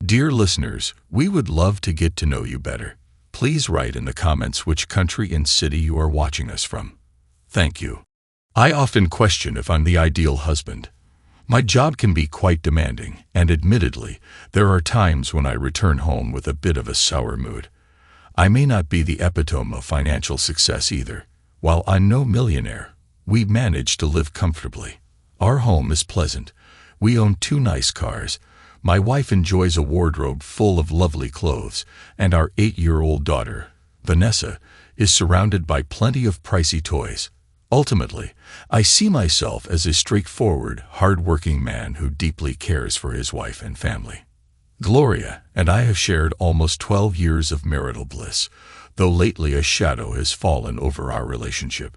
Dear listeners, we would love to get to know you better. Please write in the comments which country and city you are watching us from. Thank you. I often question if I'm the ideal husband. My job can be quite demanding, and admittedly, there are times when I return home with a bit of a sour mood. I may not be the epitome of financial success either. While I'm no millionaire, we manage to live comfortably. Our home is pleasant. We own 2 nice cars. My wife enjoys a wardrobe full of lovely clothes, and our 8-year-old daughter, Vanessa, is surrounded by plenty of pricey toys. Ultimately, I see myself as a straightforward, hard-working man who deeply cares for his wife and family. Gloria and I have shared almost 12 years of marital bliss, though lately a shadow has fallen over our relationship.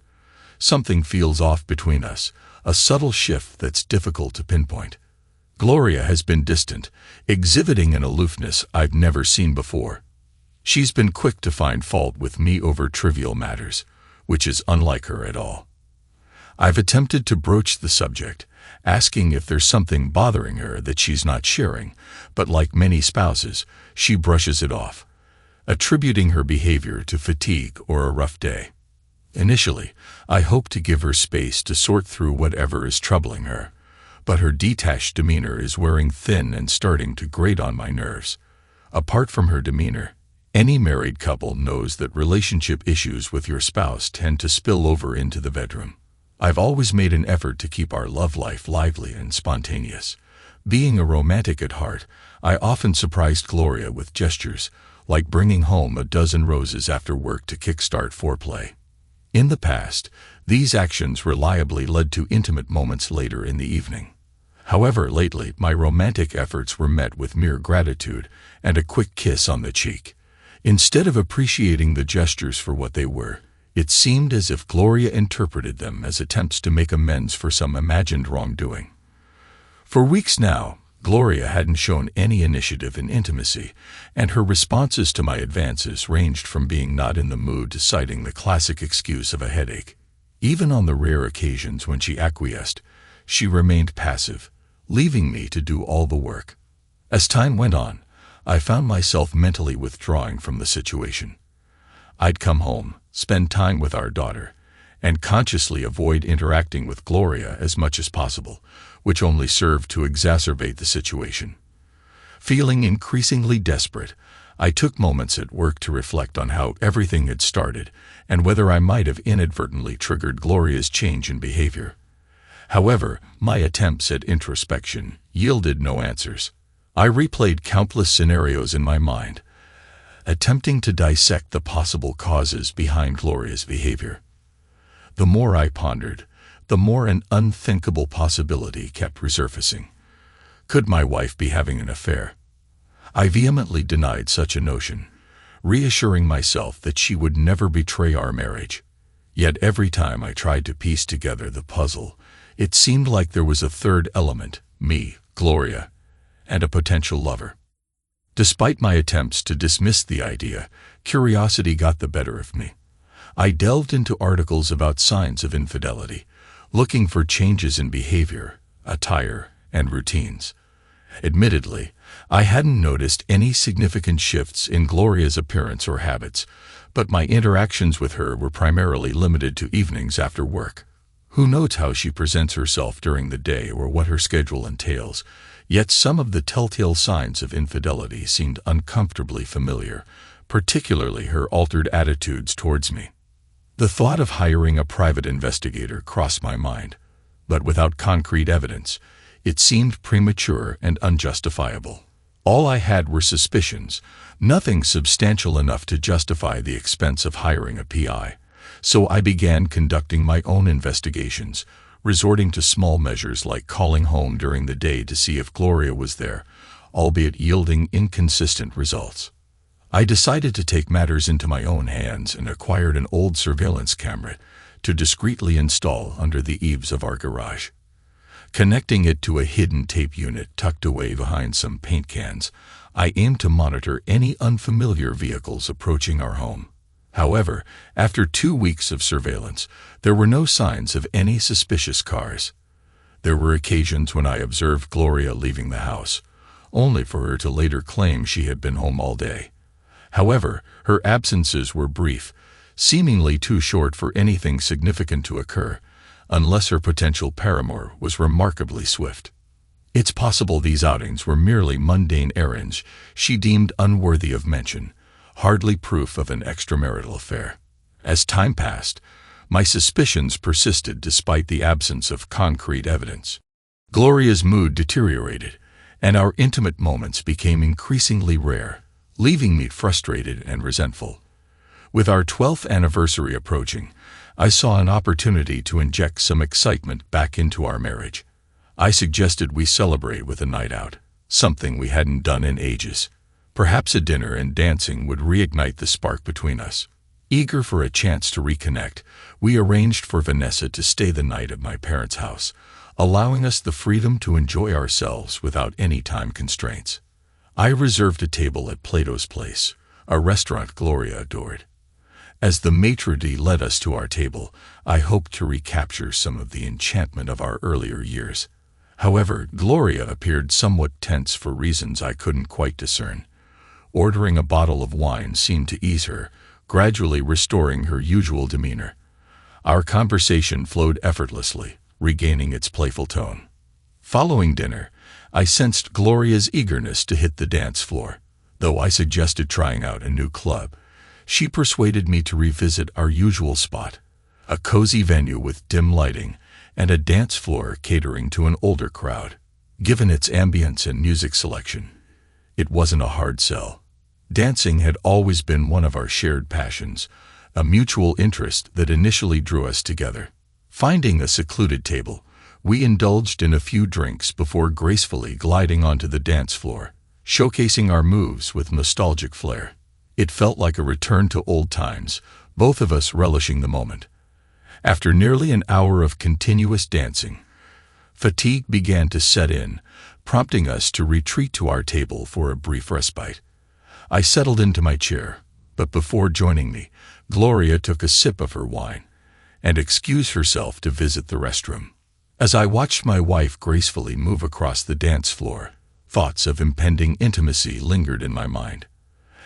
Something feels off between us, a subtle shift that's difficult to pinpoint. Gloria has been distant, exhibiting an aloofness I've never seen before. She's been quick to find fault with me over trivial matters, which is unlike her at all. I've attempted to broach the subject, asking if there's something bothering her that she's not sharing, but like many spouses, she brushes it off, attributing her behavior to fatigue or a rough day. Initially, I hoped to give her space to sort through whatever is troubling her, but her detached demeanor is wearing thin and starting to grate on my nerves. Apart from her demeanor, any married couple knows that relationship issues with your spouse tend to spill over into the bedroom. I've always made an effort to keep our love life lively and spontaneous. Being a romantic at heart, I often surprised Gloria with gestures, like bringing home a dozen roses after work to kickstart foreplay. In the past, these actions reliably led to intimate moments later in the evening. However, lately, my romantic efforts were met with mere gratitude and a quick kiss on the cheek. Instead of appreciating the gestures for what they were, it seemed as if Gloria interpreted them as attempts to make amends for some imagined wrongdoing. For weeks now, Gloria hadn't shown any initiative in intimacy, and her responses to my advances ranged from being not in the mood to citing the classic excuse of a headache. Even on the rare occasions when she acquiesced, she remained passive, leaving me to do all the work. As time went on, I found myself mentally withdrawing from the situation. I'd come home, spend time with our daughter, and consciously avoid interacting with Gloria as much as possible, which only served to exacerbate the situation. Feeling increasingly desperate, I took moments at work to reflect on how everything had started and whether I might have inadvertently triggered Gloria's change in behavior. However, my attempts at introspection yielded no answers. I replayed countless scenarios in my mind, attempting to dissect the possible causes behind Gloria's behavior. The more I pondered, the more an unthinkable possibility kept resurfacing. Could my wife be having an affair? I vehemently denied such a notion, reassuring myself that she would never betray our marriage. Yet every time I tried to piece together the puzzle, it seemed like there was a third element, me, Gloria, and a potential lover. Despite my attempts to dismiss the idea, curiosity got the better of me. I delved into articles about signs of infidelity, looking for changes in behavior, attire, and routines. Admittedly, I hadn't noticed any significant shifts in Gloria's appearance or habits, but my interactions with her were primarily limited to evenings after work. Who knows how she presents herself during the day or what her schedule entails, yet some of the telltale signs of infidelity seemed uncomfortably familiar, particularly her altered attitudes towards me. The thought of hiring a private investigator crossed my mind, but without concrete evidence, it seemed premature and unjustifiable. All I had were suspicions, nothing substantial enough to justify the expense of hiring a PI. So I began conducting my own investigations, resorting to small measures like calling home during the day to see if Gloria was there, albeit yielding inconsistent results. I decided to take matters into my own hands and acquired an old surveillance camera to discreetly install under the eaves of our garage. Connecting it to a hidden tape unit tucked away behind some paint cans, I aimed to monitor any unfamiliar vehicles approaching our home. However, after 2 weeks of surveillance, there were no signs of any suspicious cars. There were occasions when I observed Gloria leaving the house, only for her to later claim she had been home all day. However, her absences were brief, seemingly too short for anything significant to occur, unless her potential paramour was remarkably swift. It's possible these outings were merely mundane errands she deemed unworthy of mention, hardly proof of an extramarital affair. As time passed, my suspicions persisted despite the absence of concrete evidence. Gloria's mood deteriorated, and our intimate moments became increasingly rare, leaving me frustrated and resentful. With our 12th anniversary approaching, I saw an opportunity to inject some excitement back into our marriage. I suggested we celebrate with a night out, something we hadn't done in ages. Perhaps a dinner and dancing would reignite the spark between us. Eager for a chance to reconnect, we arranged for Vanessa to stay the night at my parents' house, allowing us the freedom to enjoy ourselves without any time constraints. I reserved a table at Plato's Place, a restaurant Gloria adored. As the maitre d' led us to our table, I hoped to recapture some of the enchantment of our earlier years. However, Gloria appeared somewhat tense for reasons I couldn't quite discern. Ordering a bottle of wine seemed to ease her, gradually restoring her usual demeanor. Our conversation flowed effortlessly, regaining its playful tone. Following dinner, I sensed Gloria's eagerness to hit the dance floor. Though I suggested trying out a new club, she persuaded me to revisit our usual spot, a cozy venue with dim lighting and a dance floor catering to an older crowd. Given its ambience and music selection, it wasn't a hard sell. Dancing had always been one of our shared passions, a mutual interest that initially drew us together. Finding a secluded table, we indulged in a few drinks before gracefully gliding onto the dance floor, showcasing our moves with nostalgic flair. It felt like a return to old times, both of us relishing the moment. After nearly an hour of continuous dancing, fatigue began to set in, prompting us to retreat to our table for a brief respite. I settled into my chair, but before joining me, Gloria took a sip of her wine and excused herself to visit the restroom. As I watched my wife gracefully move across the dance floor, thoughts of impending intimacy lingered in my mind.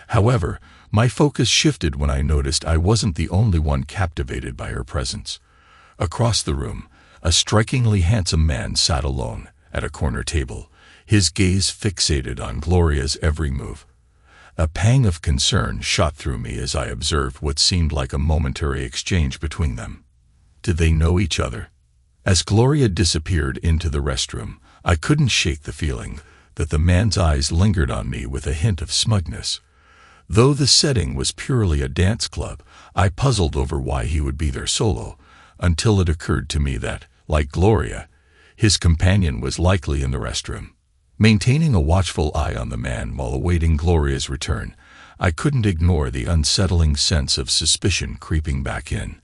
However, my focus shifted when I noticed I wasn't the only one captivated by her presence. Across the room, a strikingly handsome man sat alone at a corner table, his gaze fixated on Gloria's every move. A pang of concern shot through me as I observed what seemed like a momentary exchange between them. Did they know each other? As Gloria disappeared into the restroom, I couldn't shake the feeling that the man's eyes lingered on me with a hint of smugness. Though the setting was purely a dance club, I puzzled over why he would be there solo, until it occurred to me that, like Gloria, his companion was likely in the restroom. Maintaining a watchful eye on the man while awaiting Gloria's return, I couldn't ignore the unsettling sense of suspicion creeping back in.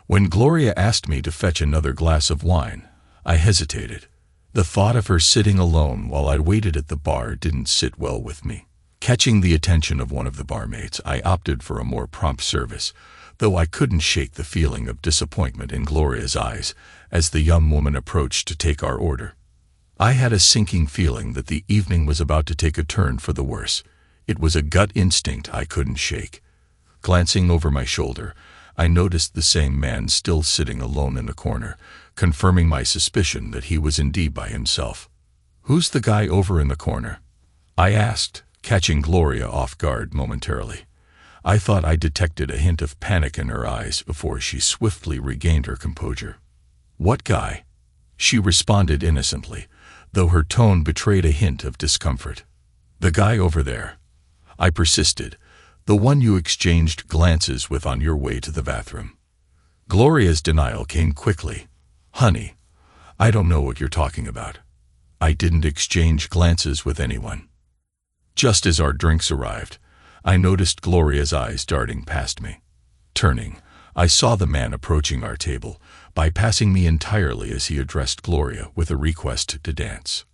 When Gloria asked me to fetch another glass of wine, I hesitated. The thought of her sitting alone while I waited at the bar didn't sit well with me. Catching the attention of one of the barmaids, I opted for a more prompt service, though I couldn't shake the feeling of disappointment in Gloria's eyes as the young woman approached to take our order. I had a sinking feeling that the evening was about to take a turn for the worse. It was a gut instinct I couldn't shake. Glancing over my shoulder, I noticed the same man still sitting alone in the corner, confirming my suspicion that he was indeed by himself. "Who's the guy over in the corner?" I asked, catching Gloria off guard momentarily. I thought I detected a hint of panic in her eyes before she swiftly regained her composure. "What guy?" she responded innocently, though her tone betrayed a hint of discomfort. "The guy over there," I persisted, "the one you exchanged glances with on your way to the bathroom." Gloria's denial came quickly. "Honey, I don't know what you're talking about. I didn't exchange glances with anyone." Just as our drinks arrived, I noticed Gloria's eyes darting past me. Turning, I saw the man approaching our table, bypassing me entirely as he addressed Gloria with a request to dance.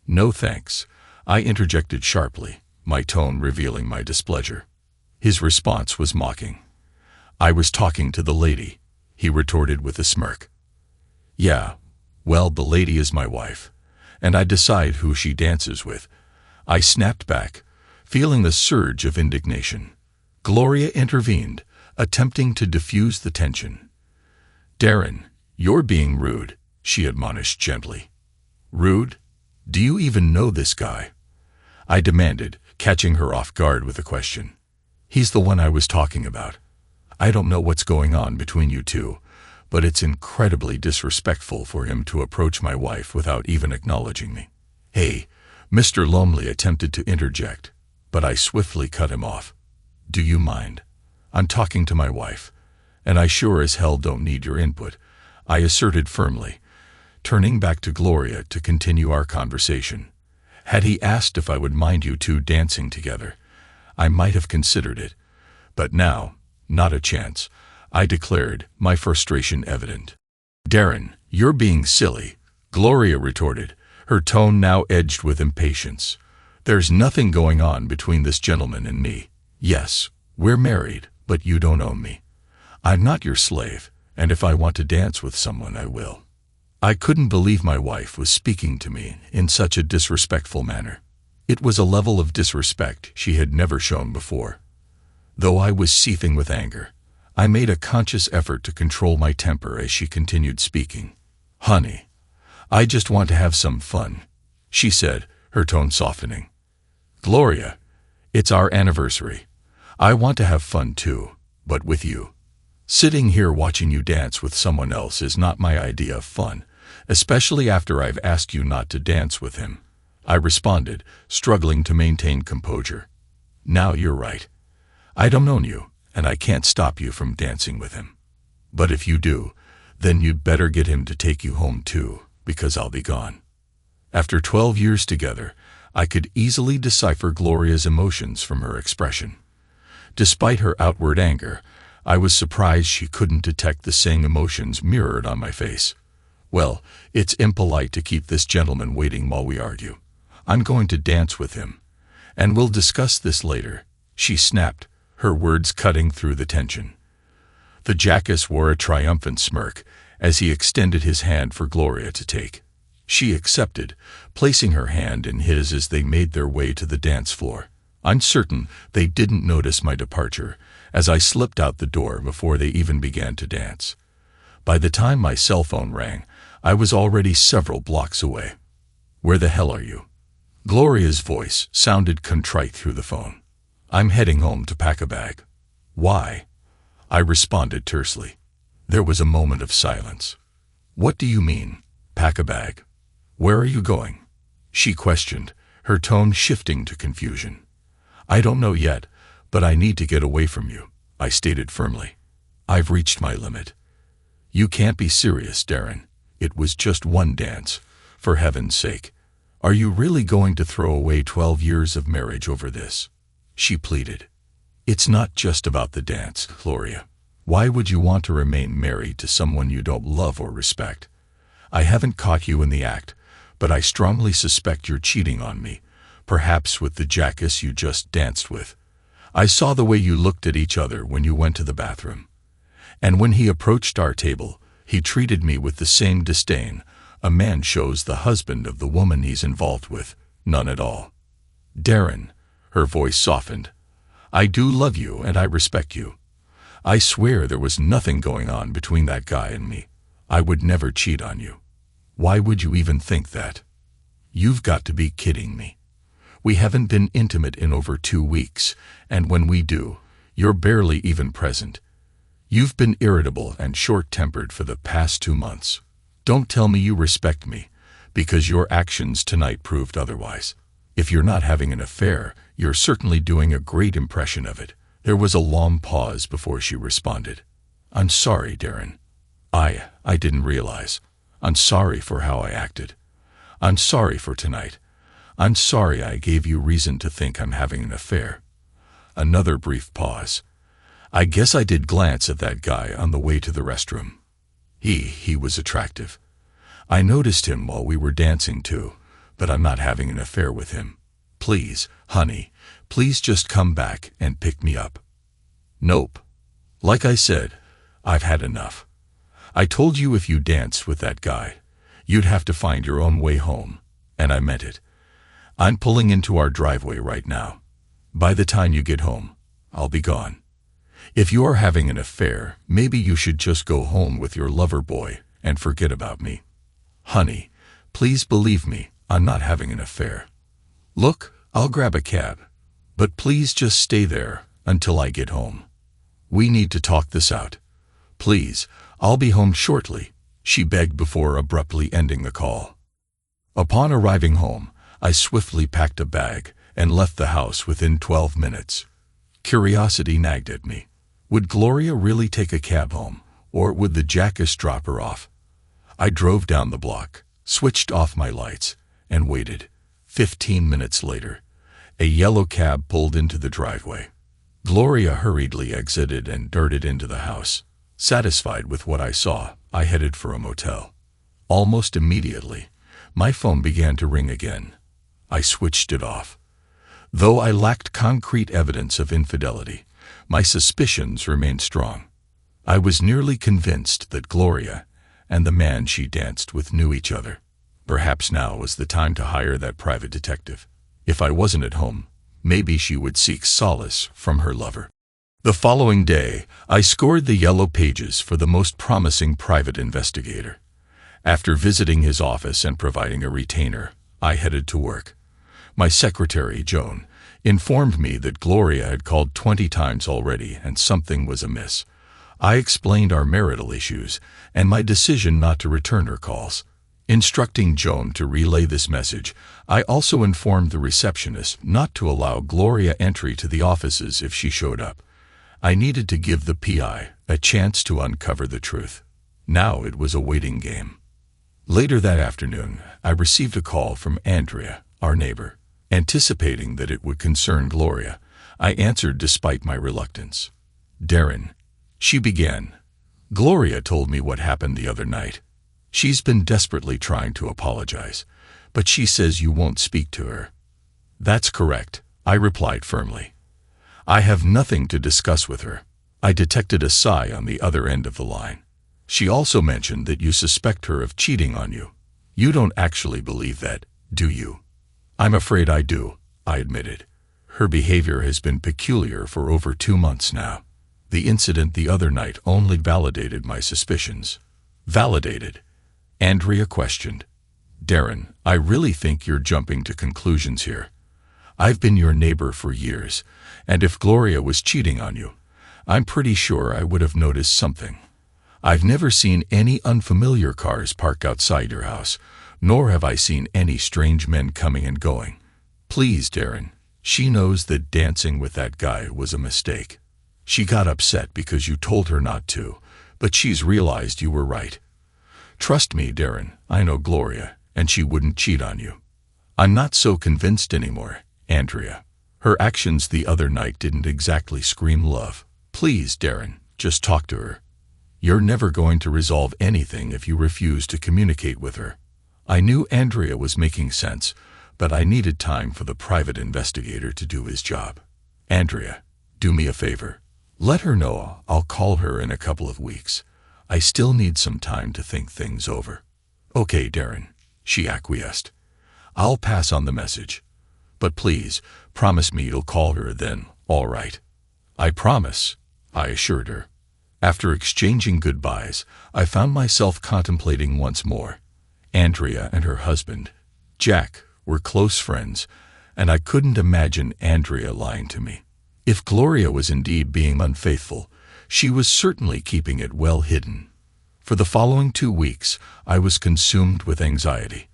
"No thanks," I interjected sharply, my tone revealing my displeasure. His response was mocking. "I was talking to the lady," he retorted with a smirk. "Yeah, well, the lady is my wife, and I decide who she dances with. I snapped back, feeling the surge of indignation. Gloria intervened, attempting to diffuse the tension. "Darren, you're being rude," she admonished gently. "Rude? Do you even know this guy?" I demanded, catching her off guard with a question. "He's the one I was talking about. I don't know what's going on between you two, but it's incredibly disrespectful for him to approach my wife without even acknowledging me." "Hey," Mr. Lumley attempted to interject, but I swiftly cut him off. "Do you mind? I'm talking to my wife, and I sure as hell don't need your input," I asserted firmly, turning back to Gloria to continue our conversation. Had he asked if I would mind you two dancing together, I might have considered it, but now, not a chance, I declared, my frustration evident. "Darren, you're being silly," Gloria retorted, her tone now edged with impatience. "There's nothing going on between this gentleman and me. Yes, we're married, but you don't own me. I'm not your slave, and if I want to dance with someone, I will." I couldn't believe my wife was speaking to me in such a disrespectful manner. It was a level of disrespect she had never shown before. Though I was seething with anger, I made a conscious effort to control my temper as she continued speaking. "Honey, I just want to have some fun," she said, her tone softening. "Gloria, it's our anniversary. I want to have fun too, but with you. Sitting here watching you dance with someone else is not my idea of fun, especially after I've asked you not to dance with him," I responded, struggling to maintain composure. "Now you're right. I don't own you, and I can't stop you from dancing with him. But if you do, then you'd better get him to take you home too, because I'll be gone." After 12 years together, I could easily decipher Gloria's emotions from her expression. Despite her outward anger, I was surprised she couldn't detect the same emotions mirrored on my face. "Well, it's impolite to keep this gentleman waiting while we argue. I'm going to dance with him, and we'll discuss this later," she snapped, her words cutting through the tension. The jackass wore a triumphant smirk as he extended his hand for Gloria to take. She accepted, placing her hand in his as they made their way to the dance floor. I'm certain they didn't notice my departure, as I slipped out the door before they even began to dance. By the time my cell phone rang, I was already several blocks away. "Where the hell are you?" Gloria's voice sounded contrite through the phone. "I'm heading home to pack a bag." "Why?" I responded tersely. There was a moment of silence. "What do you mean, pack a bag? Where are you going?" she questioned, her tone shifting to confusion. "I don't know yet, but I need to get away from you," I stated firmly. "I've reached my limit." "You can't be serious, Darren. It was just one dance. For heaven's sake. Are you really going to throw away 12 years of marriage over this?" she pleaded. "It's not just about the dance, Gloria. Why would you want to remain married to someone you don't love or respect? I haven't caught you in the act, but I strongly suspect you're cheating on me, perhaps with the jackass you just danced with. I saw the way you looked at each other when you went to the bathroom. And when he approached our table, he treated me with the same disdain a man shows the husband of the woman he's involved with. None at all. Darren," her voice softened, "I do love you and I respect you. I swear there was nothing going on between that guy and me. I would never cheat on you. Why would you even think that? You've got to be kidding me. We haven't been intimate in over 2 weeks, and when we do, you're barely even present. You've been irritable and short-tempered for the past 2 months. Don't tell me you respect me, because your actions tonight proved otherwise. If you're not having an affair, you're certainly doing a great impression of it." There was a long pause before she responded. "I'm sorry, Darren. I didn't realize. I'm sorry for how I acted. I'm sorry for tonight. I'm sorry I gave you reason to think I'm having an affair." Another brief pause. I guess I did glance at that guy on the way to the restroom. He was attractive. I noticed him while we were dancing too, but I'm not having an affair with him. Please, honey, please just come back and pick me up. Nope. Like I said, I've had enough. I told you if you danced with that guy, you'd have to find your own way home, and I meant it. I'm pulling into our driveway right now. By the time you get home, I'll be gone. If you are having an affair, maybe you should just go home with your lover boy and forget about me. Honey, please believe me, I'm not having an affair. Look, I'll grab a cab. But please just stay there until I get home. We need to talk this out. Please, I'll be home shortly, she begged before abruptly ending the call. Upon arriving home, I swiftly packed a bag and left the house within 12 minutes. Curiosity nagged at me. Would Gloria really take a cab home, or would the jackass drop her off? I drove down the block, switched off my lights, and waited. 15 minutes later, a yellow cab pulled into the driveway. Gloria hurriedly exited and darted into the house. Satisfied with what I saw, I headed for a motel. Almost immediately, my phone began to ring again. I switched it off. Though I lacked concrete evidence of infidelity, my suspicions remained strong. I was nearly convinced that Gloria and the man she danced with knew each other. Perhaps now was the time to hire that private detective. If I wasn't at home, maybe she would seek solace from her lover. The following day, I scored the yellow pages for the most promising private investigator. After visiting his office and providing a retainer, I headed to work. My secretary, Joan, informed me that Gloria had called 20 times already and something was amiss. I explained our marital issues and my decision not to return her calls. Instructing Joan to relay this message, I also informed the receptionist not to allow Gloria entry to the offices if she showed up. I needed to give the PI a chance to uncover the truth. Now it was a waiting game. Later that afternoon, I received a call from Andrea, our neighbor. Anticipating that it would concern Gloria, I answered despite my reluctance. Darren, she began. Gloria told me what happened the other night. She's been desperately trying to apologize, but she says you won't speak to her. That's correct, I replied firmly. I have nothing to discuss with her. I detected a sigh on the other end of the line. She also mentioned that you suspect her of cheating on you. You don't actually believe that, do you? I'm afraid I do, I admitted. Her behavior has been peculiar for over 2 months now. The incident the other night only validated my suspicions. Validated? Andrea questioned. Darren, I really think you're jumping to conclusions here. I've been your neighbor for years, and if Gloria was cheating on you, I'm pretty sure I would have noticed something. I've never seen any unfamiliar cars park outside your house, nor have I seen any strange men coming and going. Please, Darren, she knows that dancing with that guy was a mistake. She got upset because you told her not to, but she's realized you were right. Trust me, Darren, I know Gloria, and she wouldn't cheat on you. I'm not so convinced anymore, Andrea. Her actions the other night didn't exactly scream love. Please, Darren, just talk to her. You're never going to resolve anything if you refuse to communicate with her. I knew Andrea was making sense, but I needed time for the private investigator to do his job. Andrea, do me a favor. Let her know I'll call her in a couple of weeks. I still need some time to think things over. Okay, Darren, she acquiesced. I'll pass on the message. But please, promise me you'll call her then, all right? I promise, I assured her. After exchanging goodbyes, I found myself contemplating once more. Andrea and her husband, Jack, were close friends, and I couldn't imagine Andrea lying to me. If Gloria was indeed being unfaithful, she was certainly keeping it well hidden. For the following 2 weeks, I was consumed with anxiety.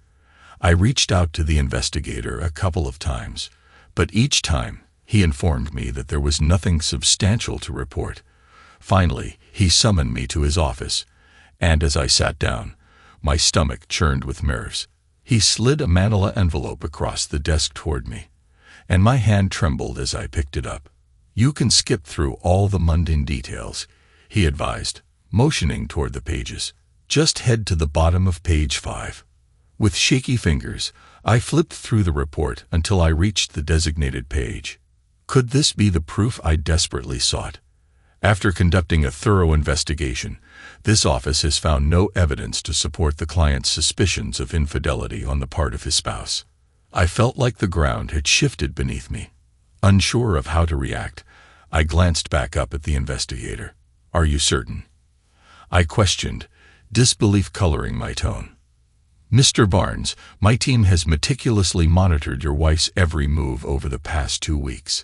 I reached out to the investigator a couple of times, but each time he informed me that there was nothing substantial to report. Finally, he summoned me to his office, and as I sat down, my stomach churned with nerves. He slid a manila envelope across the desk toward me, and my hand trembled as I picked it up. You can skip through all the mundane details, he advised, motioning toward the pages. Just head to the bottom of page 5. With shaky fingers, I flipped through the report until I reached the designated page. Could this be the proof I desperately sought? After conducting a thorough investigation, this office has found no evidence to support the client's suspicions of infidelity on the part of his spouse. I felt like the ground had shifted beneath me. Unsure of how to react, I glanced back up at the investigator. "Are you certain?" I questioned, disbelief coloring my tone. "Mr. Barnes, my team has meticulously monitored your wife's every move over the past 2 weeks.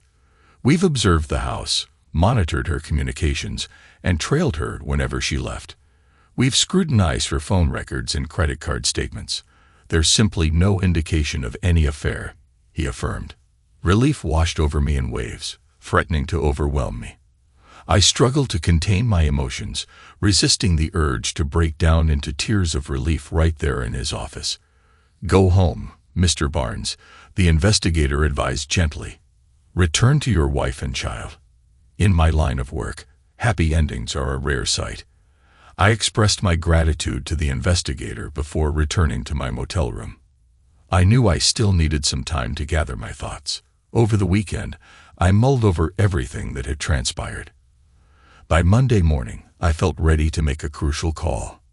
We've observed the house, monitored her communications, and trailed her whenever she left. We've scrutinized her phone records and credit card statements. There's simply no indication of any affair," he affirmed. Relief washed over me in waves, threatening to overwhelm me. I struggled to contain my emotions, resisting the urge to break down into tears of relief right there in his office. "Go home, Mr. Barnes," the investigator advised gently. "Return to your wife and child. In my line of work, happy endings are a rare sight." I expressed my gratitude to the investigator before returning to my motel room. I knew I still needed some time to gather my thoughts. Over the weekend, I mulled over everything that had transpired. By Monday morning, I felt ready to make a crucial call.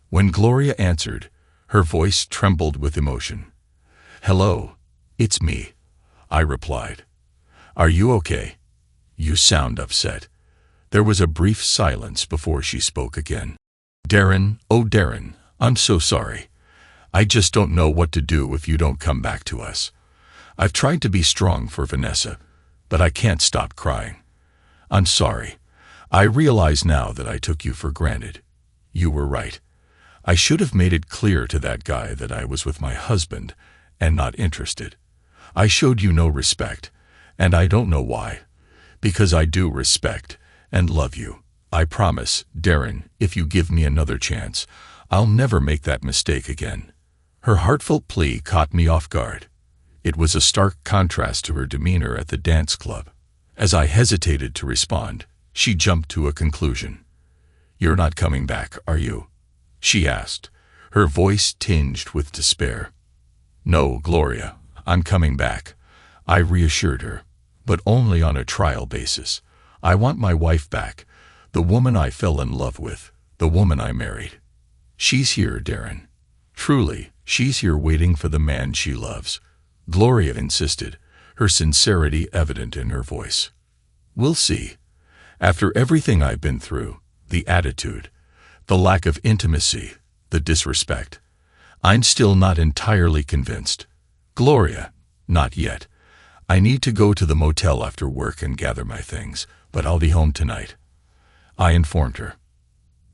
When Gloria answered, her voice trembled with emotion. "Hello, it's me," I replied. "Are you okay? You sound upset." There was a brief silence before she spoke again. "Darren, oh Darren, I'm so sorry. I just don't know what to do if you don't come back to us. I've tried to be strong for Vanessa, but I can't stop crying. I'm sorry. I realize now that I took you for granted. You were right. I should have made it clear to that guy that I was with my husband and not interested. I showed you no respect, and I don't know why. Because I do respect and love you. I promise, Darren, if you give me another chance, I'll never make that mistake again." Her heartfelt plea caught me off guard. It was a stark contrast to her demeanor at the dance club. As I hesitated to respond, she jumped to a conclusion. "You're not coming back, are you?" she asked, her voice tinged with despair. "No, Gloria, I'm coming back," I reassured her, "but only on a trial basis. I want my wife back, the woman I fell in love with, the woman I married. She's here, Darren. Truly, she's here waiting for the man she loves," Gloria insisted, her sincerity evident in her voice. "We'll see. After everything I've been through, the attitude, the lack of intimacy, the disrespect, I'm still not entirely convinced. Gloria, not yet. I need to go to the motel after work and gather my things, but I'll be home tonight," I informed her.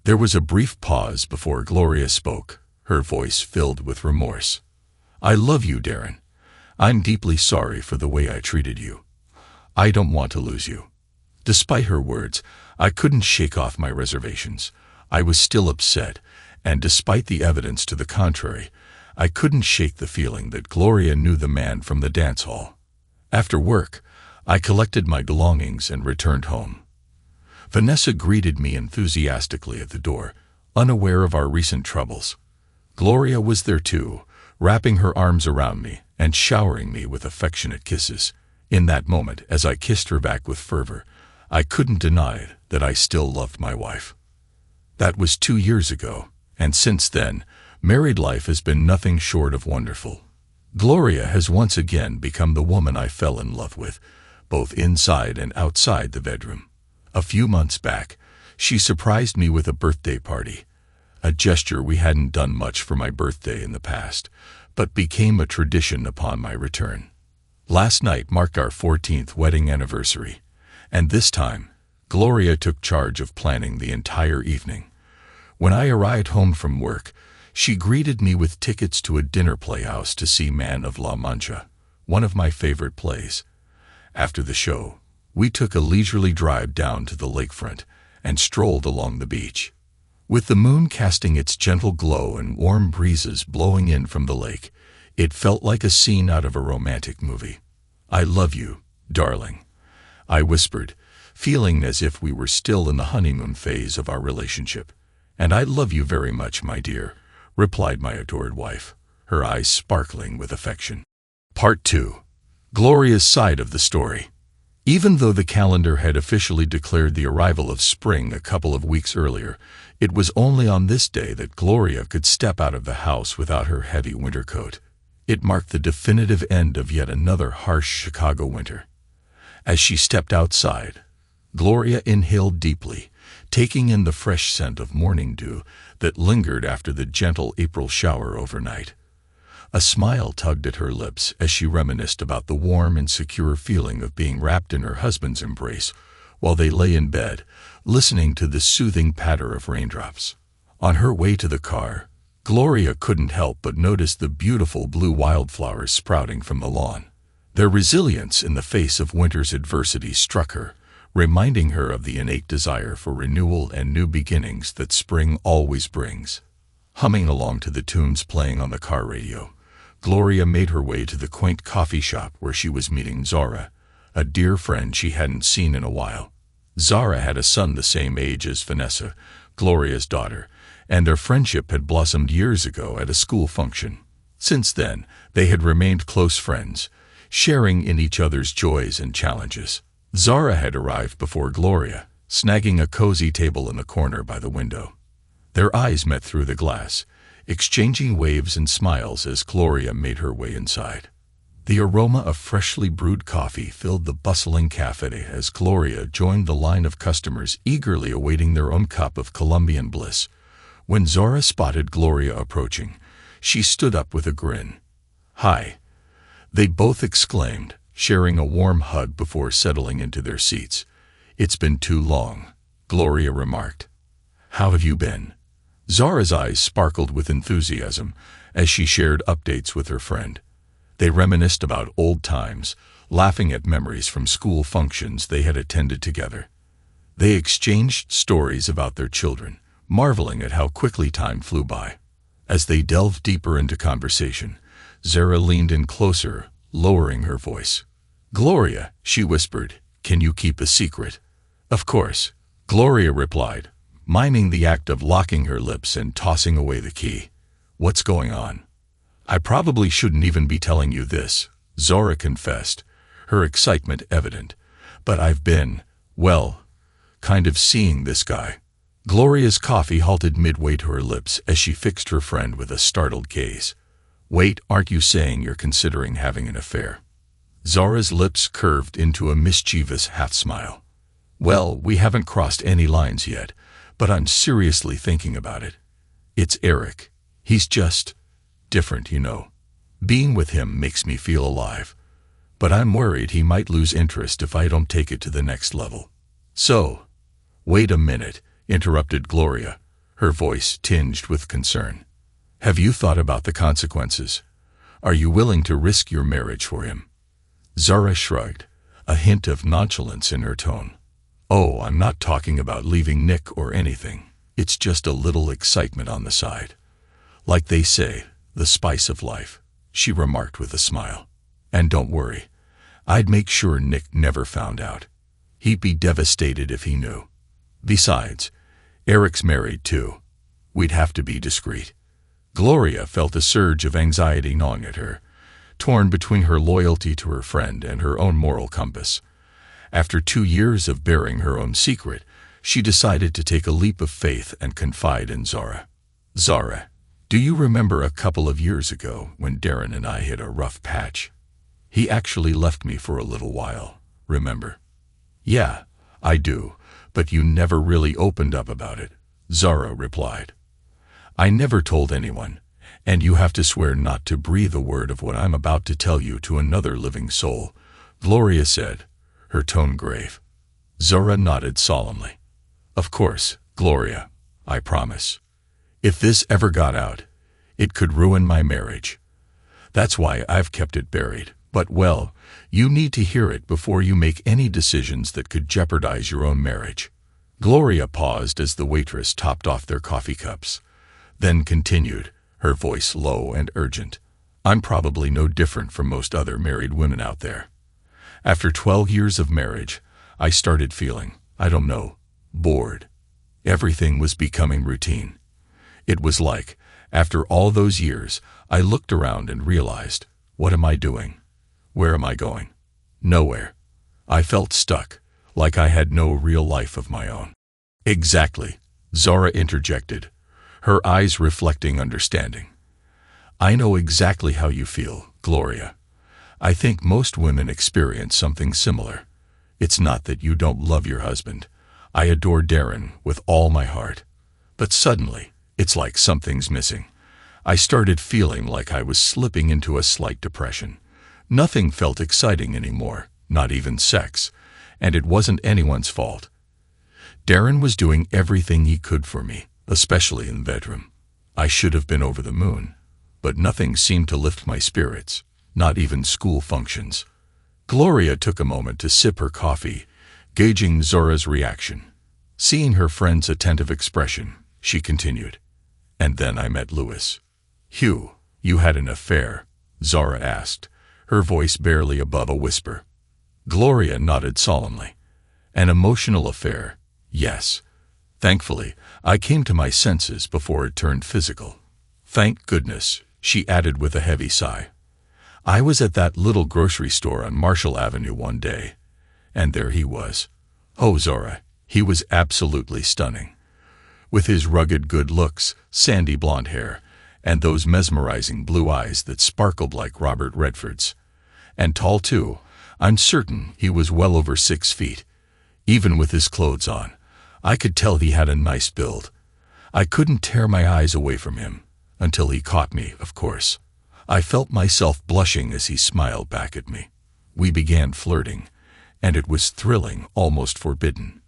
There was a brief pause before Gloria spoke, her voice filled with remorse. "I love you, Darren. I'm deeply sorry for the way I treated you. I don't want to lose you." Despite her words, I couldn't shake off my reservations. I was still upset, and despite the evidence to the contrary, I couldn't shake the feeling that Gloria knew the man from the dance hall. After work, I collected my belongings and returned home. Vanessa greeted me enthusiastically at the door, unaware of our recent troubles. Gloria was there too, wrapping her arms around me and showering me with affectionate kisses. In that moment, as I kissed her back with fervor, I couldn't deny that I still loved my wife. That was 2 years ago, and since then, married life has been nothing short of wonderful. Gloria has once again become the woman I fell in love with, both inside and outside the bedroom. A few months back, she surprised me with a birthday party, a gesture we hadn't done much for my birthday in the past, but became a tradition upon my return. Last night marked our 14th wedding anniversary, and this time, Gloria took charge of planning the entire evening. When I arrived home from work, she greeted me with tickets to a dinner playhouse to see Man of La Mancha, one of my favorite plays. After the show, we took a leisurely drive down to the lakefront and strolled along the beach. With the moon casting its gentle glow and warm breezes blowing in from the lake, it felt like a scene out of a romantic movie. "I love you, darling," I whispered, feeling as if we were still in the honeymoon phase of our relationship. "And I love you very much, my dear," replied my adored wife, her eyes sparkling with affection. Part 2. Gloria's side of the story. Even though the calendar had officially declared the arrival of spring a couple of weeks earlier, it was only on this day that Gloria could step out of the house without her heavy winter coat. It marked the definitive end of yet another harsh Chicago winter. As she stepped outside, Gloria inhaled deeply, taking in the fresh scent of morning dew that lingered after the gentle April shower overnight. A smile tugged at her lips as she reminisced about the warm and secure feeling of being wrapped in her husband's embrace while they lay in bed, listening to the soothing patter of raindrops. On her way to the car, Gloria couldn't help but notice the beautiful blue wildflowers sprouting from the lawn. Their resilience in the face of winter's adversity struck her, reminding her of the innate desire for renewal and new beginnings that spring always brings. Humming along to the tunes playing on the car radio, Gloria made her way to the quaint coffee shop where she was meeting Zara, a dear friend she hadn't seen in a while. Zara had a son the same age as Vanessa, Gloria's daughter, and their friendship had blossomed years ago at a school function. Since then, they had remained close friends, sharing in each other's joys and challenges. Zara had arrived before Gloria, snagging a cozy table in the corner by the window. Their eyes met through the glass, exchanging waves and smiles as Gloria made her way inside. The aroma of freshly brewed coffee filled the bustling cafe as Gloria joined the line of customers eagerly awaiting their own cup of Colombian bliss. When Zara spotted Gloria approaching, she stood up with a grin. "Hi," they both exclaimed, sharing a warm hug before settling into their seats. "It's been too long," Gloria remarked. "How have you been?" Zara's eyes sparkled with enthusiasm as she shared updates with her friend. They reminisced about old times, laughing at memories from school functions they had attended together. They exchanged stories about their children, marveling at how quickly time flew by. As they delved deeper into conversation, Zara leaned in closer, lowering her voice. "Gloria," she whispered, "can you keep a secret?" "Of course," Gloria replied, miming the act of locking her lips and tossing away the key. "What's going on?" "I probably shouldn't even be telling you this," Zara confessed, her excitement evident. "But I've been, well, kind of seeing this guy." Gloria's coffee halted midway to her lips as she fixed her friend with a startled gaze. "Wait, aren't you saying you're considering having an affair?" Zara's lips curved into a mischievous half-smile. "Well, we haven't crossed any lines yet, but I'm seriously thinking about it. It's Eric. He's just different, you know. Being with him makes me feel alive. But I'm worried he might lose interest if I don't take it to the next level." "So, wait a minute," interrupted Gloria, her voice tinged with concern. "Have you thought about the consequences? Are you willing to risk your marriage for him?" Zara shrugged, a hint of nonchalance in her tone. "Oh, I'm not talking about leaving Nick or anything. It's just a little excitement on the side. Like they say, the spice of life," she remarked with a smile. "And don't worry, I'd make sure Nick never found out. He'd be devastated if he knew. Besides, Eric's married too. We'd have to be discreet." Gloria felt a surge of anxiety gnawing at her, torn between her loyalty to her friend and her own moral compass. After 2 years of bearing her own secret, she decided to take a leap of faith and confide in Zara. "Zara, do you remember a couple of years ago when Darren and I hit a rough patch? He actually left me for a little while, remember?" "Yeah, I do, but you never really opened up about it," Zara replied. "I never told anyone, and you have to swear not to breathe a word of what I'm about to tell you to another living soul," Gloria said, her tone grave. Zara nodded solemnly. "Of course, Gloria, I promise. If this ever got out, it could ruin my marriage. That's why I've kept it buried, but well, you need to hear it before you make any decisions that could jeopardize your own marriage." Gloria paused as the waitress topped off their coffee cups, then continued, her voice low and urgent. "I'm probably no different from most other married women out there. After 12 years of marriage, I started feeling, I don't know, bored. Everything was becoming routine. It was like, after all those years, I looked around and realized, what am I doing? Where am I going? Nowhere. I felt stuck, like I had no real life of my own." "Exactly," Zara interjected, her eyes reflecting understanding. I know exactly how you feel, Gloria. I think most women experience something similar. It's not that you don't love your husband. I adore Darren with all my heart. But suddenly, it's like something's missing. I started feeling like I was slipping into a slight depression. Nothing felt exciting anymore, not even sex, and it wasn't anyone's fault. Darren was doing everything he could for me, especially in the bedroom. I should have been over the moon, but nothing seemed to lift my spirits, not even school functions. Gloria took a moment to sip her coffee, gauging Zora's reaction. Seeing her friend's attentive expression, she continued, "And then I met Louis." "Hugh, you had an affair?" Zora asked, her voice barely above a whisper. Gloria nodded solemnly. "An emotional affair, yes. Thankfully, I came to my senses before it turned physical." "Thank goodness," she added with a heavy sigh. "I was at that little grocery store on Marshall Avenue one day, and there he was. Oh, Zora, he was absolutely stunning. With his rugged good looks, sandy blonde hair, and those mesmerizing blue eyes that sparkled like Robert Redford's. And tall too. I'm certain he was well over 6 feet. Even with his clothes on, I could tell he had a nice build. I couldn't tear my eyes away from him, until he caught me, of course. I felt myself blushing as he smiled back at me. We began flirting, and it was thrilling, almost forbidden.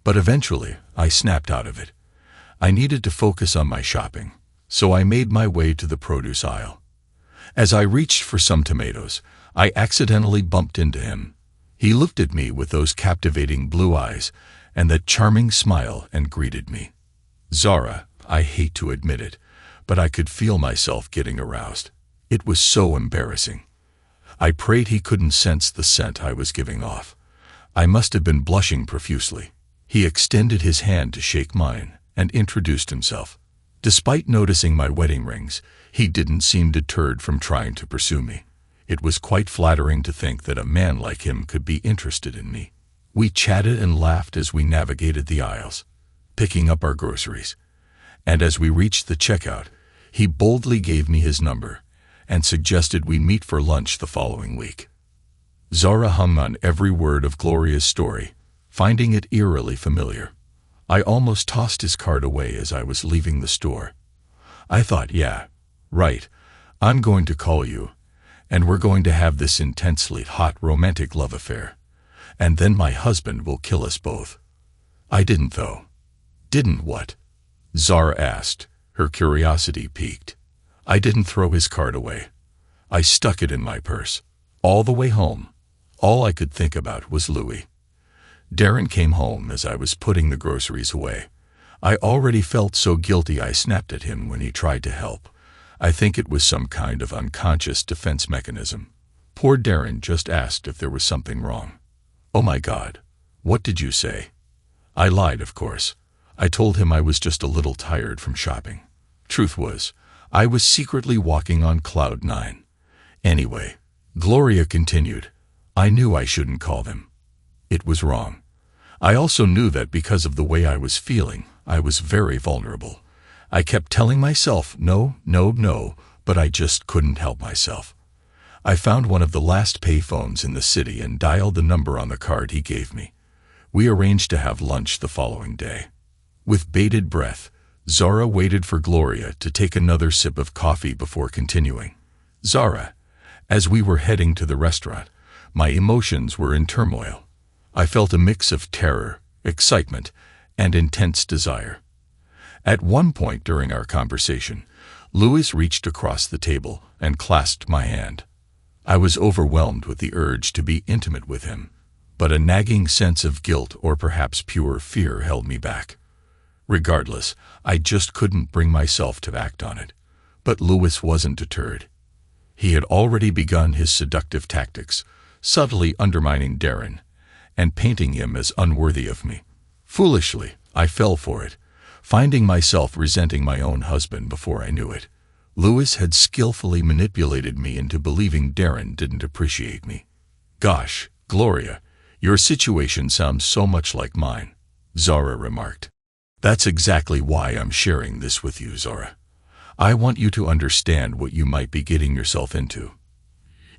But eventually, I snapped out of it. I needed to focus on my shopping, so I made my way to the produce aisle. As I reached for some tomatoes, I accidentally bumped into him. He looked at me with those captivating blue eyes and that charming smile and greeted me. Zora, I hate to admit it, but I could feel myself getting aroused. It was so embarrassing. I prayed he couldn't sense the scent I was giving off. I must have been blushing profusely. He extended his hand to shake mine and introduced himself. Despite noticing my wedding rings, he didn't seem deterred from trying to pursue me. It was quite flattering to think that a man like him could be interested in me. We chatted and laughed as we navigated the aisles, picking up our groceries. And as we reached the checkout, he boldly gave me his number and suggested we meet for lunch the following week. Zora hung on every word of Gloria's story, finding it eerily familiar. I almost tossed his card away as I was leaving the store. I thought, yeah, right, I'm going to call you, and we're going to have this intensely hot romantic love affair. And then my husband will kill us both. I didn't, though. Didn't what? Zara asked, her curiosity piqued. I didn't throw his card away. I stuck it in my purse. All the way home, all I could think about was Louis. Darren came home as I was putting the groceries away. I already felt so guilty I snapped at him when he tried to help. I think it was some kind of unconscious defense mechanism. Poor Darren just asked if there was something wrong. Oh my God, what did you say? I lied, of course. I told him I was just a little tired from shopping. Truth was, I was secretly walking on cloud 9. Anyway, Gloria continued, I knew I shouldn't call them. It was wrong. I also knew that because of the way I was feeling, I was very vulnerable. I kept telling myself, no, no, no, but I just couldn't help myself. I found one of the last payphones in the city and dialed the number on the card he gave me. We arranged to have lunch the following day. With bated breath, Zara waited for Gloria to take another sip of coffee before continuing. Zara, as we were heading to the restaurant, my emotions were in turmoil. I felt a mix of terror, excitement, and intense desire. At one point during our conversation, Louis reached across the table and clasped my hand. I was overwhelmed with the urge to be intimate with him, but a nagging sense of guilt or perhaps pure fear held me back. Regardless, I just couldn't bring myself to act on it. But Louis wasn't deterred. He had already begun his seductive tactics, subtly undermining Darren and painting him as unworthy of me. Foolishly, I fell for it, finding myself resenting my own husband before I knew it. Louis had skillfully manipulated me into believing Darren didn't appreciate me. Gosh, Gloria, your situation sounds so much like mine, Zara remarked. That's exactly why I'm sharing this with you, Zara. I want you to understand what you might be getting yourself into.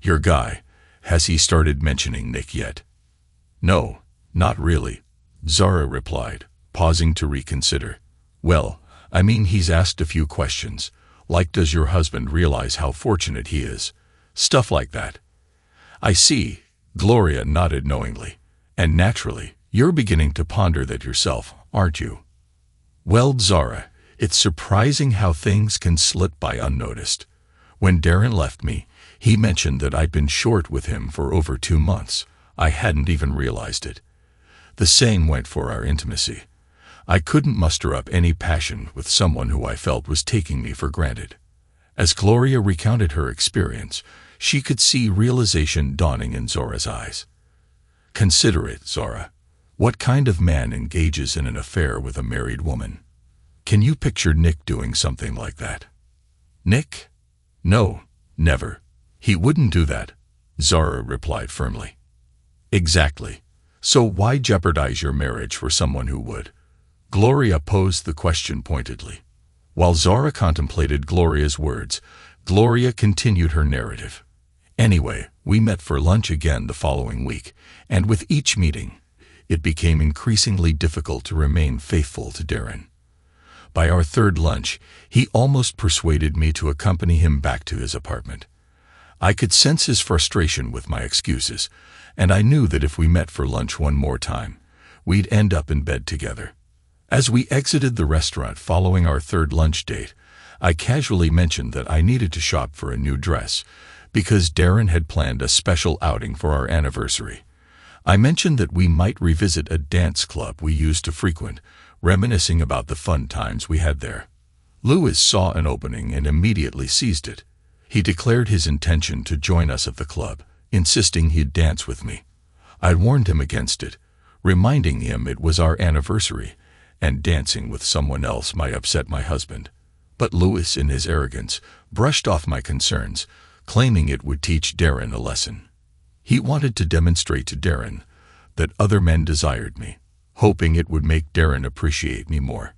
Your guy, has he started mentioning Nick yet? No, not really, Zara replied, pausing to reconsider. Well, I mean, he's asked a few questions, like does your husband realize how fortunate he is? Stuff like that. I see, Gloria nodded knowingly. And naturally, you're beginning to ponder that yourself, aren't you? Well, Zara, it's surprising how things can slip by unnoticed. When Darren left me, he mentioned that I'd been short with him for over 2 months. I hadn't even realized it. The same went for our intimacy. I couldn't muster up any passion with someone who I felt was taking me for granted. As Gloria recounted her experience, she could see realization dawning in Zora's eyes. Consider it, Zora. What kind of man engages in an affair with a married woman? Can you picture Nick doing something like that? Nick? No, never. He wouldn't do that, Zara replied firmly. Exactly. So why jeopardize your marriage for someone who would? Gloria posed the question pointedly. While Zara contemplated Gloria's words, Gloria continued her narrative. Anyway, we met for lunch again the following week, and with each meeting, it became increasingly difficult to remain faithful to Darren. By our third lunch, he almost persuaded me to accompany him back to his apartment. I could sense his frustration with my excuses, and I knew that if we met for lunch one more time, we'd end up in bed together. As we exited the restaurant following our third lunch date, I casually mentioned that I needed to shop for a new dress because Darren had planned a special outing for our anniversary. I mentioned that we might revisit a dance club we used to frequent, reminiscing about the fun times we had there. Louis saw an opening and immediately seized it. He declared his intention to join us at the club, insisting he'd dance with me. I'd warned him against it, reminding him it was our anniversary, and dancing with someone else might upset my husband. But Louis, in his arrogance, brushed off my concerns, claiming it would teach Darren a lesson. He wanted to demonstrate to Darren that other men desired me, hoping it would make Darren appreciate me more.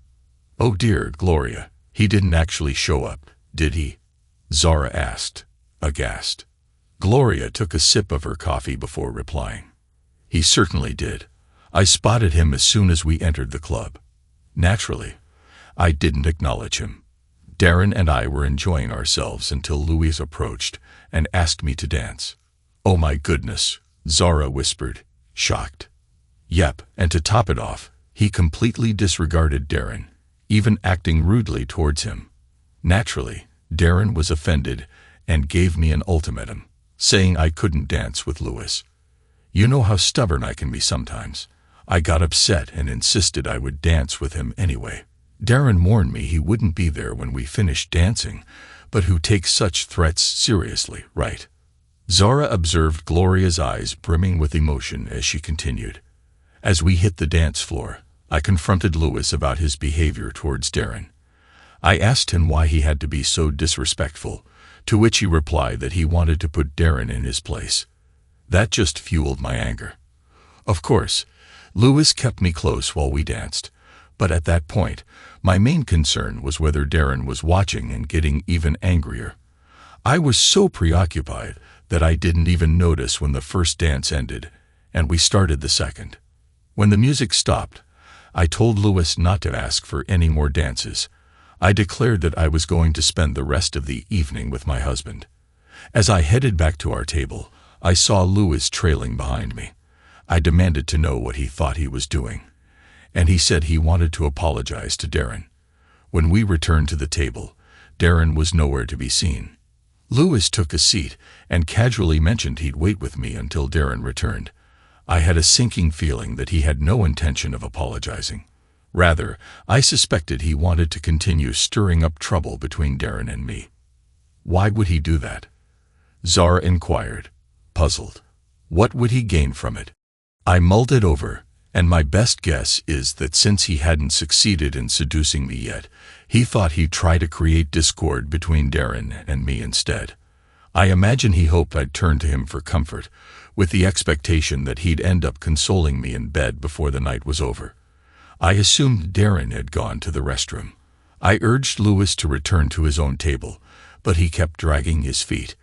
Oh dear, Gloria, he didn't actually show up, did he? Zara asked, aghast. Gloria took a sip of her coffee before replying. He certainly did. I spotted him as soon as we entered the club. Naturally, I didn't acknowledge him. Darren and I were enjoying ourselves until Louis approached and asked me to dance. Oh my goodness, Zara whispered, shocked. Yep, and to top it off, he completely disregarded Darren, even acting rudely towards him. Naturally, Darren was offended and gave me an ultimatum, saying I couldn't dance with Louis. You know how stubborn I can be sometimes. I got upset and insisted I would dance with him anyway. Darren warned me he wouldn't be there when we finished dancing, but who takes such threats seriously, right? Zara observed Gloria's eyes brimming with emotion as she continued. As we hit the dance floor, I confronted Louis about his behavior towards Darren. I asked him why he had to be so disrespectful, to which he replied that he wanted to put Darren in his place. That just fueled my anger. Of course, Louis kept me close while we danced, but at that point, my main concern was whether Darren was watching and getting even angrier. I was so preoccupied that I didn't even notice when the first dance ended, and we started the second. When the music stopped, I told Louis not to ask for any more dances. I declared that I was going to spend the rest of the evening with my husband. As I headed back to our table, I saw Louis trailing behind me. I demanded to know what he thought he was doing, and he said he wanted to apologize to Darren. When we returned to the table, Darren was nowhere to be seen. Louis took a seat and casually mentioned he'd wait with me until Darren returned. I had a sinking feeling that he had no intention of apologizing. Rather, I suspected he wanted to continue stirring up trouble between Darren and me. Why would he do that? Zara inquired, puzzled. What would he gain from it? I mulled it over, and my best guess is that since he hadn't succeeded in seducing me yet, he thought he'd try to create discord between Darren and me instead. I imagine he hoped I'd turn to him for comfort, with the expectation that he'd end up consoling me in bed before the night was over. I assumed Darren had gone to the restroom. I urged Louis to return to his own table, but he kept dragging his feet.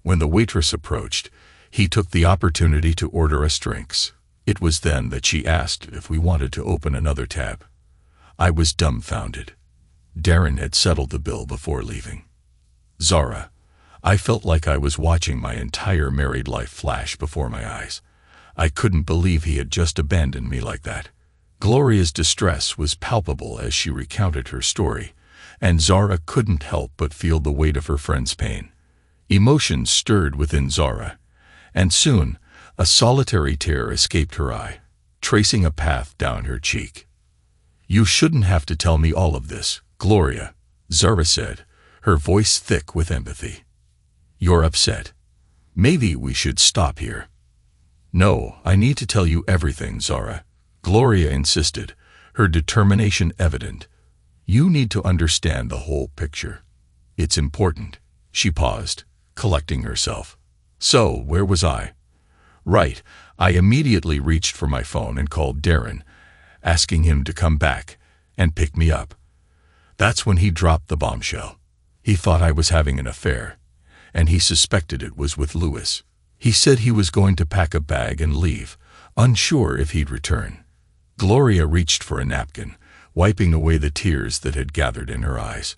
When the waitress approached, he took the opportunity to order us drinks. It was then that she asked if we wanted to open another tab. I was dumbfounded. Darren had settled the bill before leaving. Zara, I felt like I was watching my entire married life flash before my eyes. I couldn't believe he had just abandoned me like that. Gloria's distress was palpable as she recounted her story, and Zara couldn't help but feel the weight of her friend's pain. Emotions stirred within Zara, and soon a solitary tear escaped her eye, tracing a path down her cheek. "You shouldn't have to tell me all of this, Gloria," Zara said, her voice thick with empathy. "You're upset. Maybe we should stop here." "No, I need to tell you everything, Zara," Gloria insisted, her determination evident. "You need to understand the whole picture. It's important." She paused, collecting herself. "So, where was I?" "Right, I immediately reached for my phone and called Darren, asking him to come back and pick me up. That's when he dropped the bombshell. He thought I was having an affair, and he suspected it was with Louis. He said he was going to pack a bag and leave, unsure if he'd return." Gloria reached for a napkin, wiping away the tears that had gathered in her eyes.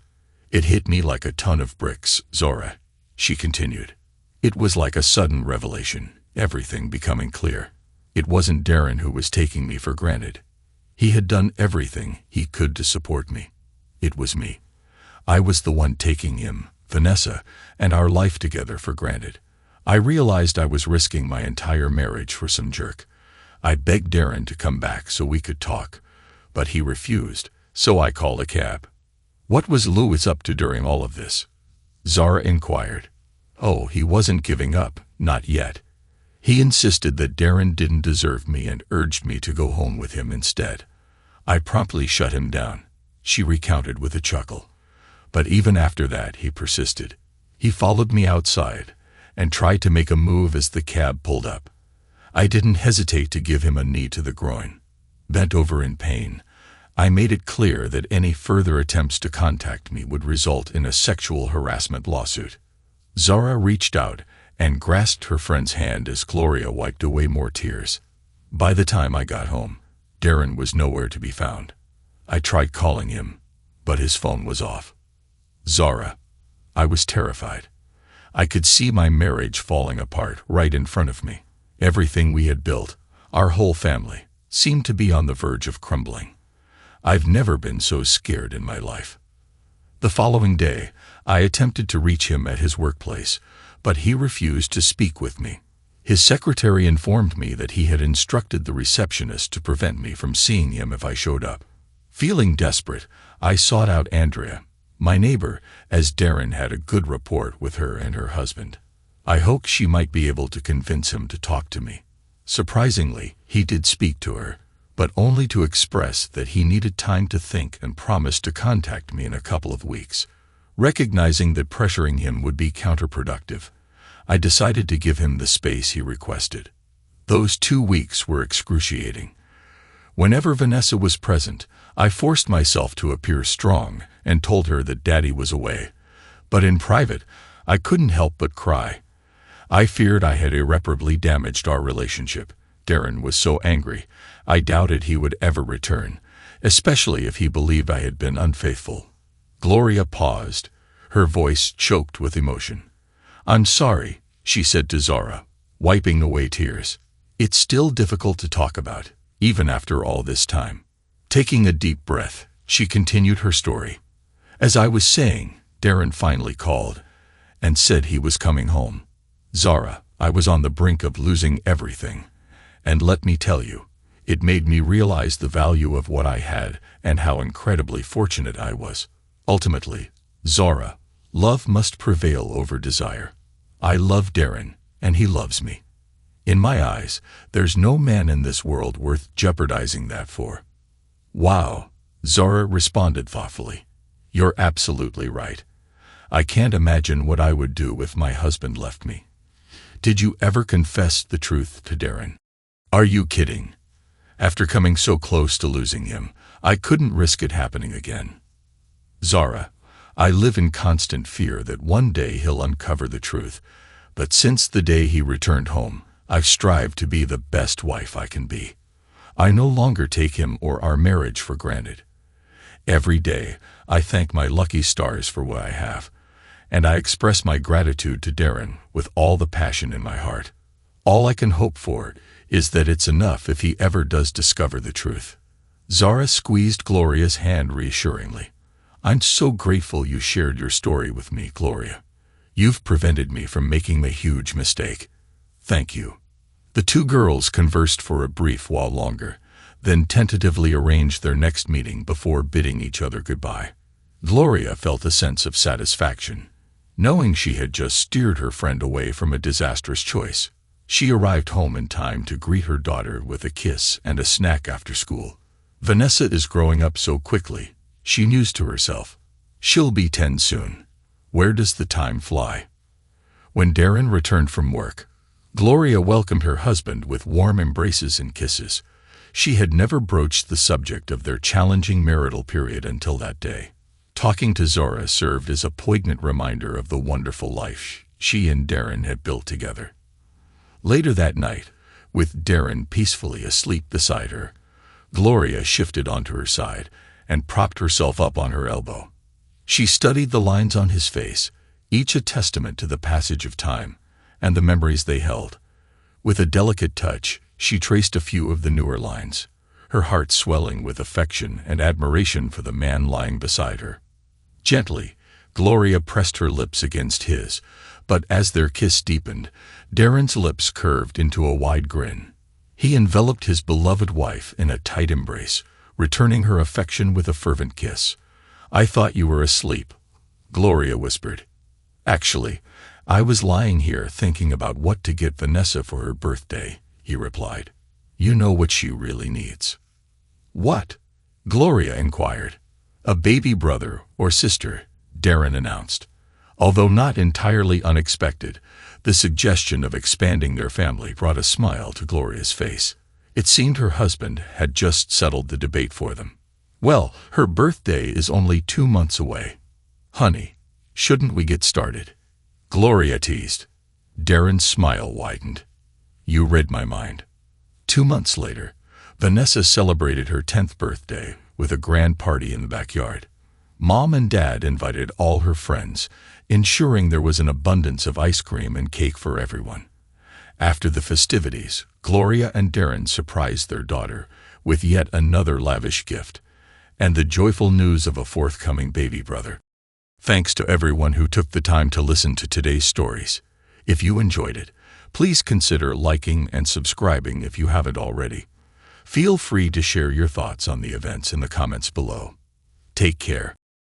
"It hit me like a ton of bricks, Zora," she continued. "It was like a sudden revelation, everything becoming clear. It wasn't Darren who was taking me for granted. He had done everything he could to support me. It was me. I was the one taking him, Vanessa, and our life together for granted. I realized I was risking my entire marriage for some jerk. I begged Darren to come back so we could talk, but he refused, so I called a cab." "What was Louis up to during all of this?" Zara inquired. "Oh, he wasn't giving up, not yet. He insisted that Darren didn't deserve me and urged me to go home with him instead. I promptly shut him down," she recounted with a chuckle. "But even after that, he persisted. He followed me outside and tried to make a move as the cab pulled up. I didn't hesitate to give him a knee to the groin. Bent over in pain, I made it clear that any further attempts to contact me would result in a sexual harassment lawsuit." Zara reached out and grasped her friend's hand as Gloria wiped away more tears. "By the time I got home, Darren was nowhere to be found. I tried calling him, but his phone was off. Zara, I was terrified. I could see my marriage falling apart right in front of me. Everything we had built, our whole family, seemed to be on the verge of crumbling. I've never been so scared in my life." The following day, I attempted to reach him at his workplace, but he refused to speak with me. His secretary informed me that he had instructed the receptionist to prevent me from seeing him if I showed up. Feeling desperate, I sought out Andrea, my neighbor, as Darren had a good rapport with her and her husband. I hoped she might be able to convince him to talk to me. Surprisingly, he did speak to her, but only to express that he needed time to think and promised to contact me in a couple of weeks. Recognizing that pressuring him would be counterproductive, I decided to give him the space he requested. Those 2 weeks were excruciating. Whenever Vanessa was present, I forced myself to appear strong and told her that Daddy was away. But in private, I couldn't help but cry. I feared I had irreparably damaged our relationship. Darren was so angry, I doubted he would ever return, especially if he believed I had been unfaithful. Gloria paused, her voice choked with emotion. "I'm sorry," she said to Zara, wiping away tears. "It's still difficult to talk about, even after all this time." Taking a deep breath, she continued her story. "As I was saying, Darren finally called and said he was coming home. Zara, I was on the brink of losing everything. And let me tell you, it made me realize the value of what I had and how incredibly fortunate I was. Ultimately, Zara, love must prevail over desire. I love Darren, and he loves me. In my eyes, there's no man in this world worth jeopardizing that for." "Wow," Zara responded thoughtfully. "You're absolutely right. I can't imagine what I would do if my husband left me." "Did you ever confess the truth to Darren?" "Are you kidding? After coming so close to losing him, I couldn't risk it happening again." Zara, I live in constant fear that one day he'll uncover the truth, but since the day he returned home, I've strived to be the best wife I can be. I no longer take him or our marriage for granted. Every day, I thank my lucky stars for what I have, and I express my gratitude to Darren with all the passion in my heart. All I can hope for is that it's enough if he ever does discover the truth. Zara squeezed Gloria's hand reassuringly. I'm so grateful you shared your story with me, Gloria. You've prevented me from making a huge mistake. Thank you. The two girls conversed for a brief while longer, then tentatively arranged their next meeting before bidding each other goodbye. Gloria felt a sense of satisfaction, knowing she had just steered her friend away from a disastrous choice. She arrived home in time to greet her daughter with a kiss and a snack after school. Vanessa is growing up so quickly, she mused to herself. She'll be 10 soon. Where does the time fly? When Darren returned from work, Gloria welcomed her husband with warm embraces and kisses. She had never broached the subject of their challenging marital period until that day. Talking to Zara served as a poignant reminder of the wonderful life she and Darren had built together. Later that night, with Darren peacefully asleep beside her, Gloria shifted onto her side and propped herself up on her elbow. She studied the lines on his face, each a testament to the passage of time and the memories they held. With a delicate touch, she traced a few of the newer lines, her heart swelling with affection and admiration for the man lying beside her. Gently, Gloria pressed her lips against his, but as their kiss deepened, Darren's lips curved into a wide grin. He enveloped his beloved wife in a tight embrace, returning her affection with a fervent kiss. I thought you were asleep, Gloria whispered. Actually, I was lying here thinking about what to get Vanessa for her birthday, he replied. You know what she really needs. What? Gloria inquired. A baby brother or sister, Darren announced. Although not entirely unexpected, the suggestion of expanding their family brought a smile to Gloria's face. It seemed her husband had just settled the debate for them. Well, her birthday is only 2 months away. Honey, shouldn't we get started? Gloria teased. Darren's smile widened. You read my mind. 2 months later, Vanessa celebrated her 10th birthday with a grand party in the backyard. Mom and Dad invited all her friends, ensuring there was an abundance of ice cream and cake for everyone. After the festivities, Gloria and Darren surprised their daughter with yet another lavish gift, and the joyful news of a forthcoming baby brother. Thanks to everyone who took the time to listen to today's stories. If you enjoyed it, please consider liking and subscribing if you haven't already. Feel free to share your thoughts on the events in the comments below. Take care.